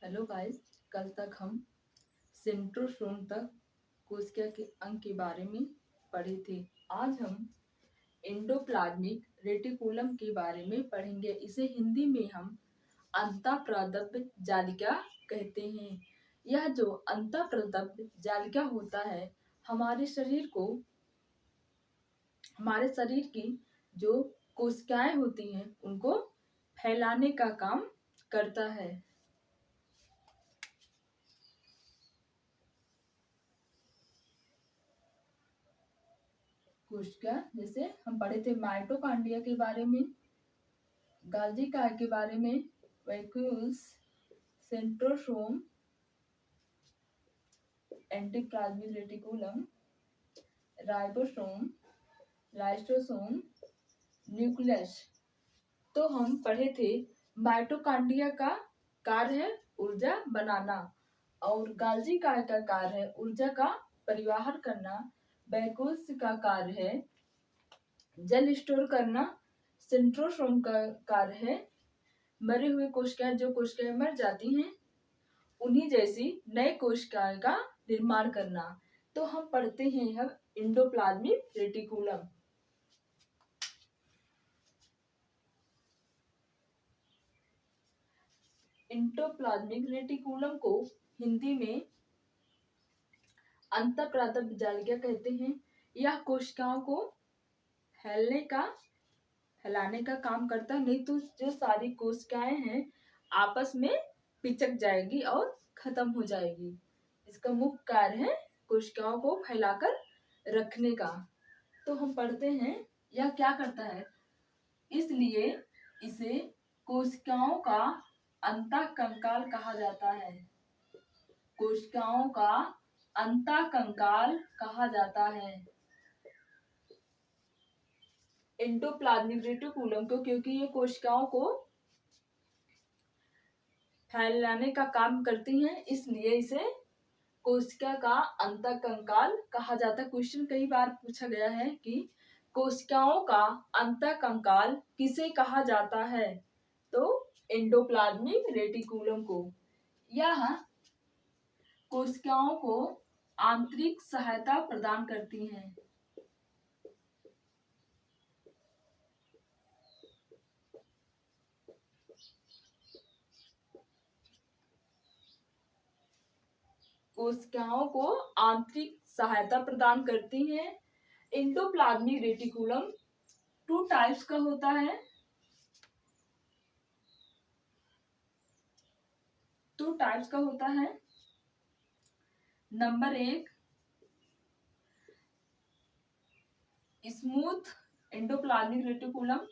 Hello guys. कल तक हम सेंट्रोसोम तक कोशिका के अंग के बारे में पढ़े थे। आज हम एंडोप्लाज्मिक रेटिकुलम के बारे में पढ़ेंगे। इसे हिंदी में हम अंतःप्रदब्ध जालिका कहते हैं। यह जो अंतःप्रदब्ध जालिका होता है हमारे शरीर की जो कोशिकाएं होती हैं उनको फैलाने का काम करता है। कोशिका जैसे हम पढ़े थे माइटोकॉन्ड्रिया के बारे में, गाल्गी काय के बारे में, vacuoles, centrosome, endoplasmic reticulum, ribosome, lysosome, nucleus. तो हम पढ़े थे माइटोकॉन्ड्रिया का कार्य है ऊर्जा बनाना और गाल्गी काय का कार्य है ऊर्जा का परिवहन करना। वैक्यूल्स का कार्य है जल स्टोर करना। सेंट्रोसोम का कार्य है मरे हुए कोशिकाएं, जो कोशिकाएं मर जाती हैं उन्हीं जैसी नए कोशिकाएं का निर्माण करना। तो हम पढ़ते हैं अब एंडोप्लाज्मिक रेटिकुलम। एंडोप्लाज्मिक रेटिकुलम को हिंदी में अंतःप्रदब्ध जालिका कहते हैं। यह कोशिकाओं को फैलाने का काम करता है, नहीं तो जो सारी कोशिकाएं हैं आपस में पिचक जाएगी और खत्म हो जाएगी। इसका मुख्य कार्य है कोशिकाओं को फैलाकर रखने का। तो हम पढ़ते हैं यह क्या करता है, इसलिए इसे कोशिकाओं का अंतःकंकाल कहा जाता है। कोशिकाओं का अंतःकंकाल कहा जाता है एंडोप्लाज्मिक रेटिकुलम को, क्योंकि ये कोशिकाओं को फैलाने का काम करती हैं, इसलिए इसे कोशिका का अंतःकंकाल कहा जाता है। क्वेश्चन कई बार पूछा गया है कि कोशिकाओं का अंतःकंकाल किसे कहा जाता है, तो एंडोप्लाज्मिक रेटिकुलम को। यह कोशिकाओं को आंतरिक सहायता प्रदान करती हैं। कोशिकाओं को आंतरिक सहायता प्रदान करती हैं। एंडोप्लाज्मिक रेटिकुलम 2 टाइप्स का होता है। 2 टाइप्स का होता है। Number 1 smooth endoplasmic reticulum.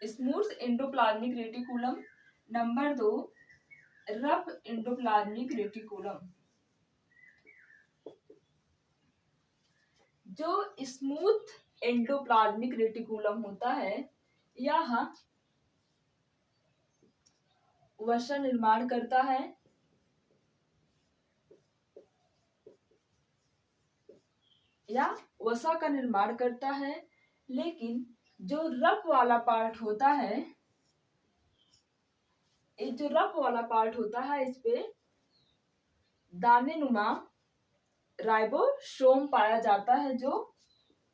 Smooth endoplasmic reticulum. Number 2 rough endoplasmic reticulum. जो स्मूथ एंडोप्लाज्मिक रेटिकुलम होता है यह वसा निर्माण करता है या वसा का निर्माण करता है, लेकिन जो रफ वाला पार्ट होता है, ये जो रफ वाला पार्ट होता है इस पे दानेनुमा राइबोसोम पाया जाता है जो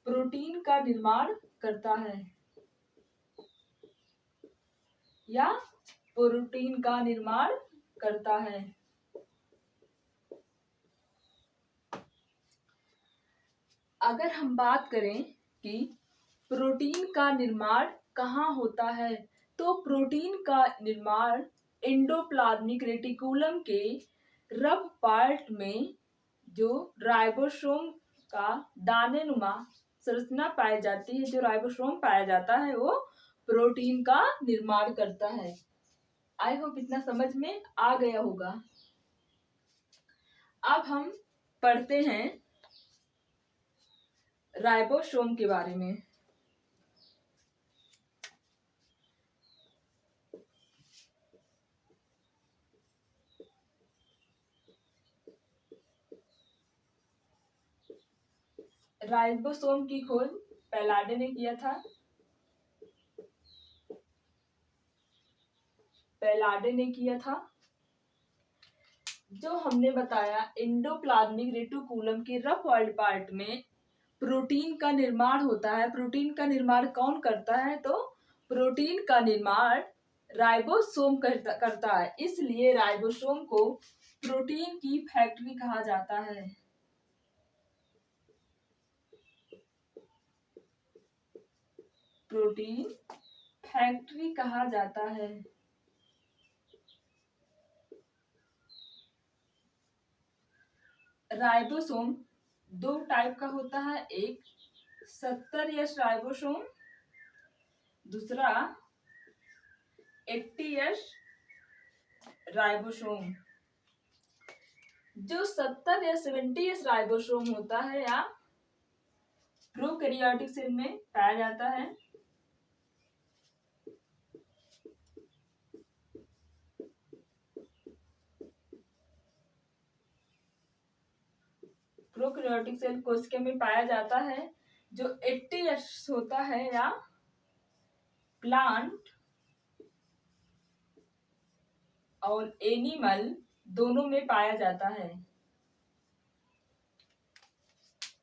प्रोटीन का निर्माण करता है या प्रोटीन का निर्माण करता है। अगर हम बात करें कि प्रोटीन का निर्माण कहाँ होता है, तो प्रोटीन का निर्माण एंडोप्लाज्मिक रेटिकुलम के रफ पार्ट में जो राइबोसोम का दानेनुमा संरचना पाई जाती है, जो राइबोसोम पाया जाता है वो प्रोटीन का निर्माण करता है। आई होप इतना समझ में आ गया होगा। अब हम पढ़ते हैं राइबोसोम के बारे में। राइबोसोम की खोज पैलाडे ने किया था। एलाडे ने किया था। जो हमने बताया एंडोप्लाज्मिक रेटिकुलम के रफ वर्ल्ड पार्ट में प्रोटीन का निर्माण होता है। प्रोटीन का निर्माण कौन करता है? तो प्रोटीन का निर्माण राइबोसोम करता है। इसलिए राइबोसोम को प्रोटीन की फैक्ट्री कहा जाता है। प्रोटीन फैक्ट्री कहा जाता है। राइबोसोम दो टाइप का होता है, एक 70S राइबोसोम, दूसरा 80S राइबोसोम। जो 70 या 70S राइबोसोम होता है या प्रोकैरियोटिक सेल में पाया जाता है। प्रोकैरियोटिक सेल कोशिका में पाया जाता है। जो 80S होता है या प्लांट और एनिमल दोनों में पाया जाता है।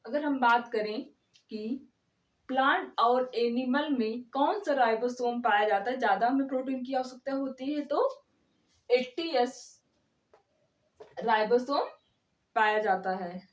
अगर हम बात करें कि प्लांट और एनिमल में कौन सा राइबोसोम पाया जाता है, ज्यादा हमें प्रोटीन की आवश्यकता होती है, तो 80S राइबोसोम पाया जाता है।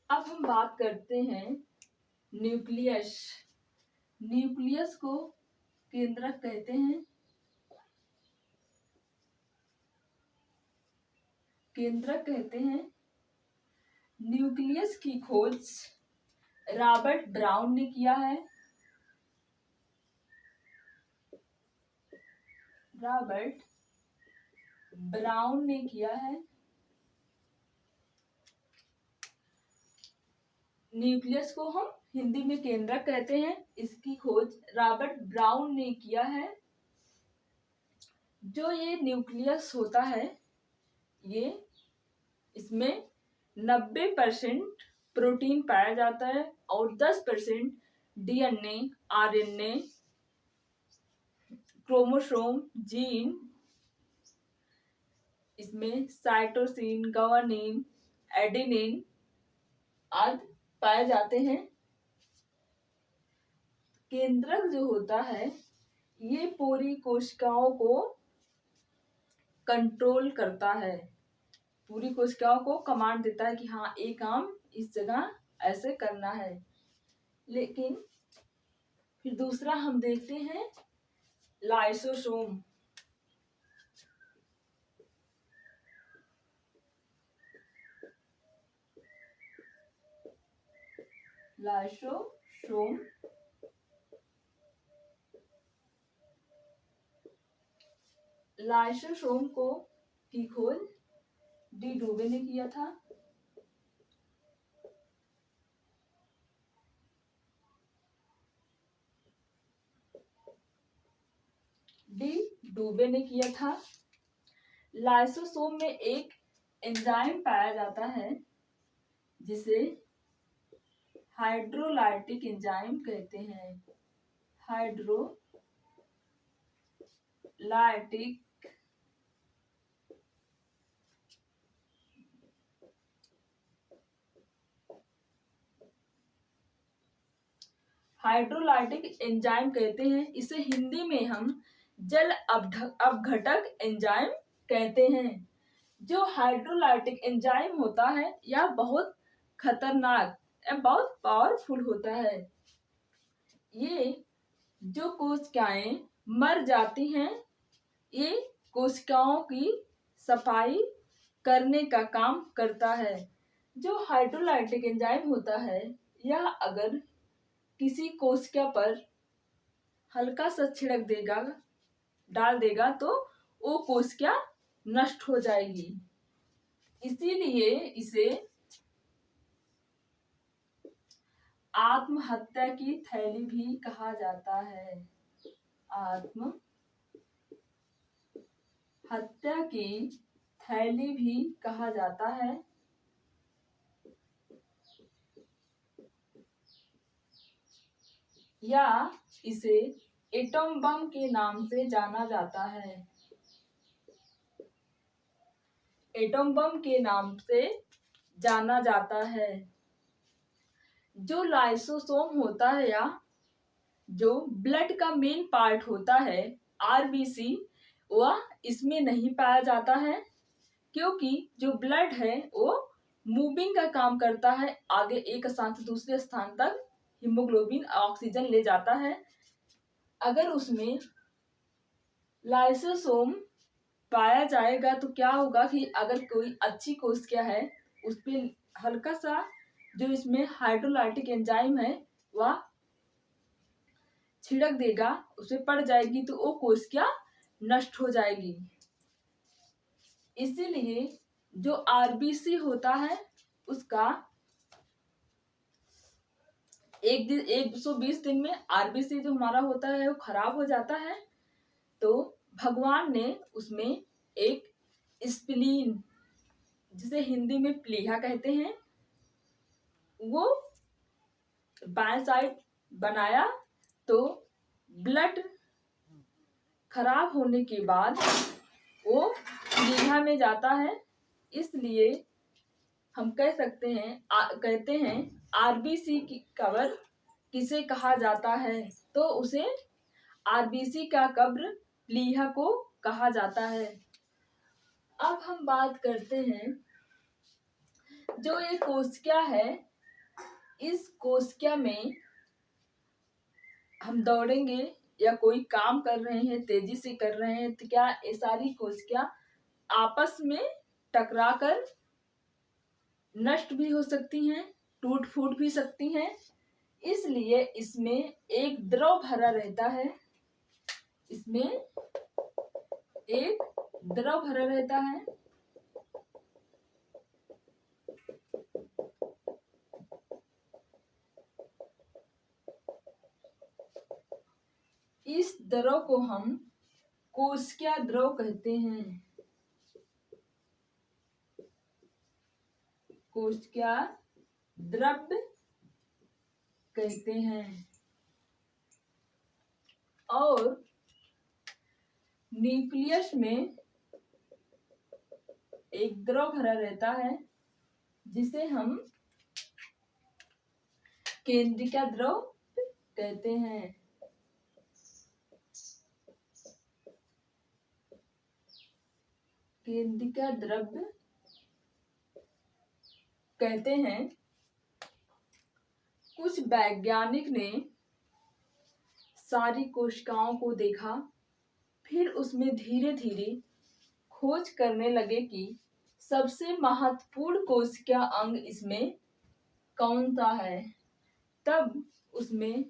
अब हम बात करते हैं न्यूक्लियस। न्यूक्लियस को केंद्रक कहते हैं। केंद्रक कहते हैं। न्यूक्लियस की खोज रॉबर्ट ब्राउन ने किया है। रॉबर्ट ब्राउन ने किया है। न्यूक्लियस को हम हिंदी में केंद्रक कहते हैं। इसकी खोज रॉबर्ट ब्राउन ने किया है। जो ये न्यूक्लियस होता है, ये इसमें 90% प्रोटीन पाया जाता है और 10% डीएनए, आरएनए, क्रोमोसोम, जीन, इसमें साइटोसिन, ग्वानिन, एडेनिन आदि पाए जाते हैं। केंद्रक जो होता है, ये पूरी कोशिकाओं को कंट्रोल करता है। पूरी कोशिकाओं को कमांड देता है कि हाँ, ये काम इस जगह ऐसे करना है। लेकिन फिर दूसरा हम देखते हैं लाइसोसोम। लाइसोसोम लाइसोसोम को की खोज डी डूबे ने किया था। डी डूबे ने किया था। लाइसोसोम में एक एंजाइम पाया जाता है जिसे हाइड्रोलाइटिक एंजाइम कहते हैं। हाइड्रोलाइटिक हाइड्रोलाइटिक एंजाइम कहते हैं। इसे हिंदी में हम जल अपघटक एंजाइम कहते हैं। जो हाइड्रोलाइटिक एंजाइम होता है यह बहुत खतरनाक या बहुत पावरफुल होता है। ये जो कोशिकाएं मर जाती हैं, ये कोशिकाओं की सफाई करने का काम करता है। जो हाइड्रोलाइटिक एंजाइम होता है, यह अगर किसी कोशिका पर हल्का सा छिड़क देगा, डाल देगा, तो वो कोशिका नष्ट हो जाएगी। इसीलिए इसे आत्महत्या की थैली भी कहा जाता है। आत्महत्या की थैली भी कहा जाता है। या इसे एटम बम के नाम से जाना जाता है। एटम बम के नाम से जाना जाता है। जो लाइसोसोम होता है, या जो ब्लड का मेन पार्ट होता है, आरबीसी, वह इसमें नहीं पाया जाता है, क्योंकि जो ब्लड है वो मूविंग का काम करता है। आगे एक स्थान से दूसरे स्थान तक हीमोग्लोबिन ऑक्सीजन ले जाता है। अगर उसमें लाइसोसोम पाया जाएगा तो क्या होगा कि अगर कोई अच्छी कोशिका है, उस पर हल्का सा जो इसमें हाइड्रोलाइटिक एंजाइम है वह छिड़क देगा, उसमें पड़ जाएगी, तो वो कोशिका नष्ट हो जाएगी। इसीलिए जो आरबीसी होता है उसका 120 दिन में आरबीसी जो हमारा होता है वो खराब हो जाता है। तो भगवान ने उसमें एक स्प्लीन, जिसे हिंदी में प्लीहा कहते हैं, वो बाएं साइड बनाया। तो ब्लड खराब होने के बाद वो प्लीहा में जाता है। इसलिए हम कह सकते हैं, कहते हैं आरबीसी की कब्र किसे कहा जाता है, तो उसे आरबीसी का कब्र प्लीहा को कहा जाता है। अब हम बात करते हैं, जो ये कोशिका है, इस कोशिका में हम दौड़ेंगे या कोई काम कर रहे हैं, तेजी से कर रहे हैं, तो क्या ये सारी कोशिका आपस में टकराकर नष्ट भी हो सकती हैं, टूट फूट भी सकती हैं। इसलिए इसमें एक द्रव भरा रहता है। इसमें एक द्रव भरा रहता है। इस द्रव को हम कोशिका द्रव कहते हैं। कोशिका द्रव कहते हैं। और न्यूक्लियस में एक द्रव भरा रहता है, जिसे हम केंद्रिका द्रव कहते हैं। केंद्रिका द्रव कहते हैं। कुछ वैज्ञानिक ने सारी कोशिकाओं को देखा, फिर उसमें धीरे धीरे खोज करने लगे कि सबसे महत्वपूर्ण कोशिका अंग इसमें कौन सा है। तब उसमें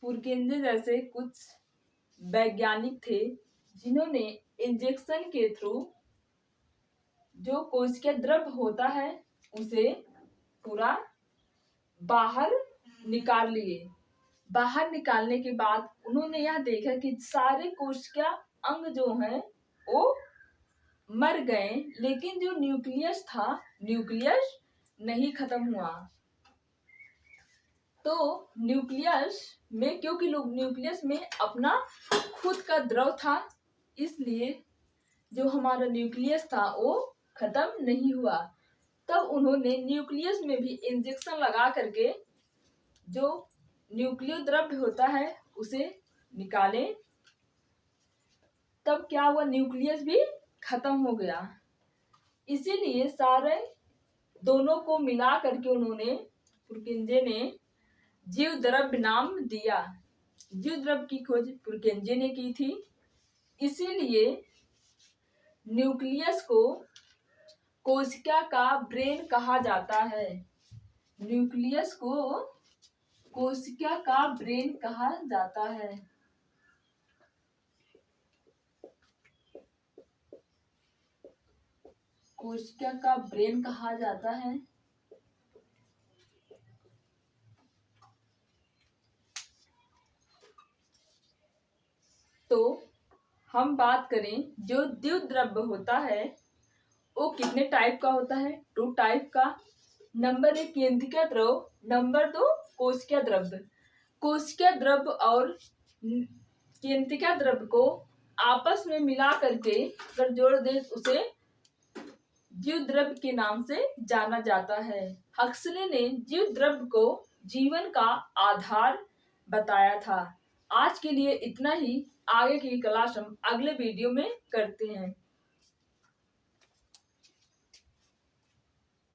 पुरकेंजे जैसे कुछ वैज्ञानिक थे, जिन्होंने इंजेक्शन के थ्रू जो कोशिका द्रव होता है उसे पूरा बाहर निकाल लिए। बाहर निकालने के बाद उन्होंने यह देखा कि सारे कोशिका अंग जो हैं वो मर गए, लेकिन जो न्यूक्लियस था, न्यूक्लियस नहीं खत्म हुआ। तो न्यूक्लियस में, क्योंकि लोग न्यूक्लियस में अपना खुद का द्रव था, इसलिए जो हमारा न्यूक्लियस था वो खत्म नहीं हुआ। तब उन्होंने न्यूक्लियस में भी इंजेक्शन लगा करके जो न्यूक्लियो द्रव्य होता है उसे निकाले। तब क्या हुआ, न्यूक्लियस भी खत्म हो गया। इसीलिए सारे दोनों को मिला करके उन्होंने, पुरकेंजे ने जीव द्रव्य नाम दिया। जीव द्रव्य की खोज पुरकेंजे ने की थी। इसीलिए न्यूक्लियस को कोशिका का ब्रेन कहा जाता है। न्यूक्लियस को कोशिका का ब्रेन कहा जाता है। कोशिका का ब्रेन कहा जाता है। तो हम बात करें, जो द्युत द्रव्य होता है वो कितने टाइप का होता है? 2 टाइप का। नंबर 1 केंद्रीय द्रव, नंबर 2 कोशिकीय द्रव्य। कोशिकीय द्रव्य और केंद्रीय द्रव्य को आपस में मिला करके अगर जोड़ दे उसे द्युत द्रव्य के नाम से जाना जाता है। हक्सले ने द्युत द्रव्य को जीवन का आधार बताया था। आज के लिए इतना ही। आगे की क्लास हम अगले वीडियो में करते हैं।